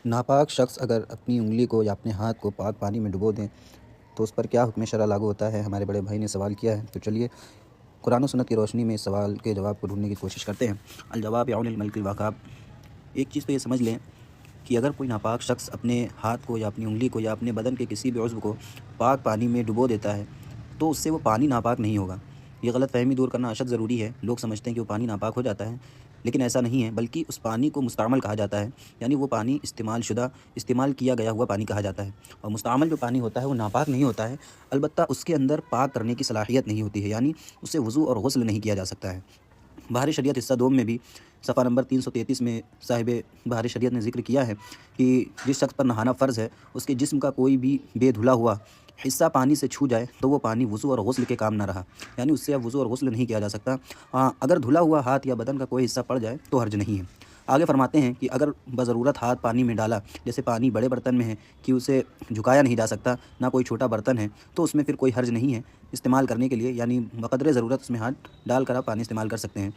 ناپاک شخص اگر اپنی انگلی کو یا اپنے ہاتھ کو پاک پانی میں ڈبو دیں تو اس پر کیا حکم شرع لاگو ہوتا ہے؟ ہمارے بڑے بھائی نے سوال کیا ہے، تو چلیے قرآن و سنت کی روشنی میں اس سوال کے جواب کو ڈھونڈنے کی کوشش کرتے ہیں۔ الجواب یعن الملک الوقاب۔ ایک چیز تو یہ سمجھ لیں کہ اگر کوئی ناپاک شخص اپنے ہاتھ کو یا اپنی انگلی کو یا اپنے بدن کے کسی بھی عضو کو پاک پانی میں ڈبو دیتا ہے تو اس سے وہ پانی ناپاک نہیں ہوگا۔ یہ غلط فہمی دور کرنا اشد ضروری ہے۔ لوگ سمجھتے ہیں کہ وہ پانی ناپاک ہو جاتا ہے، لیکن ایسا نہیں ہے، بلکہ اس پانی کو مستعمل کہا جاتا ہے، یعنی وہ پانی استعمال شدہ، استعمال کیا گیا ہوا پانی کہا جاتا ہے۔ اور مستعمل جو پانی ہوتا ہے وہ ناپاک نہیں ہوتا ہے، البتہ اس کے اندر پاک کرنے کی صلاحیت نہیں ہوتی ہے، یعنی اس سے وضو اور غسل نہیں کیا جا سکتا ہے۔ بحر شریعت حصہ دوم میں بھی صفحہ نمبر 333 میں صاحب بحر شریعت نے ذکر کیا ہے کہ جس شخص پر نہانا فرض ہے، اس کے جسم کا کوئی بھی بے دھلا ہوا حصہ پانی سے چھو جائے تو وہ پانی وضو اور غسل کے کام نہ رہا، یعنی اس سے اب وضو اور غسل نہیں کیا جا سکتا۔ اگر دھلا ہوا ہاتھ یا بدن کا کوئی حصہ پڑ جائے تو حرج نہیں ہے۔ آگے فرماتے ہیں کہ اگر بضرورت ہاتھ پانی میں ڈالا، جیسے پانی بڑے برتن میں ہے کہ اسے جھکایا نہیں جا سکتا، نہ کوئی چھوٹا برتن ہے، تو اس میں پھر کوئی حرج نہیں ہے استعمال کرنے کے لیے، یعنی بقدر ضرورت اس میں ہاتھ ڈال کر آپ پانی استعمال کر سکتے ہیں۔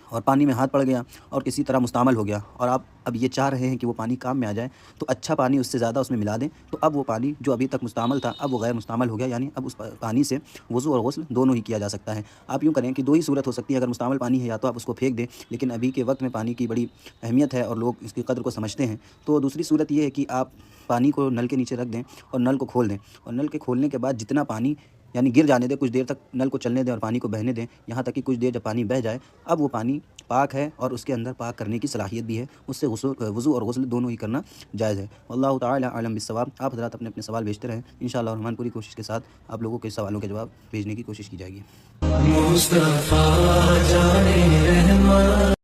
اور پانی میں ہاتھ پڑ گیا اور کسی طرح مستعمل ہو گیا اور آپ اب یہ چاہ رہے ہیں کہ وہ پانی کام میں آ جائے، تو اچھا پانی اس سے زیادہ اس میں ملا دیں، تو اب وہ پانی جو ابھی تک مستعمل تھا اب وہ غیر مستعمل ہو گیا، یعنی اب اس پانی سے وضو اور غسل دونوں ہی کیا جا سکتا ہے۔ آپ یوں کریں کہ دو ہی صورت ہو سکتی ہے، اگر مستعمل پانی ہے یا تو آپ اس کو پھینک دیں، لیکن ابھی کے وقت میں پانی کی بڑی اہمیت ہے اور لوگ اس کی قدر کو سمجھتے ہیں، تو دوسری صورت یہ ہے کہ آپ پانی کو نل کے نیچے رکھ دیں اور نل کو کھول دیں، اور نل کے کھولنے کے بعد جتنا پانی یعنی گر جانے دیں، کچھ دیر تک نل کو چلنے دیں اور پانی کو بہنے دیں، یہاں تک کہ کچھ دیر جب پانی بہہ جائے اب وہ پانی پاک ہے اور اس کے اندر پاک کرنے کی صلاحیت بھی ہے، اس سے وضو اور غسل دونوں ہی کرنا جائز ہے۔ واللہ تعالی اعلم بالصواب۔ آپ حضرات اپنے سوال بھیجتے رہیں، انشاءاللہ الرحمن پوری کوشش کے ساتھ آپ لوگوں کے سوالوں کے جواب بھیجنے کی کوشش کی جائے گی۔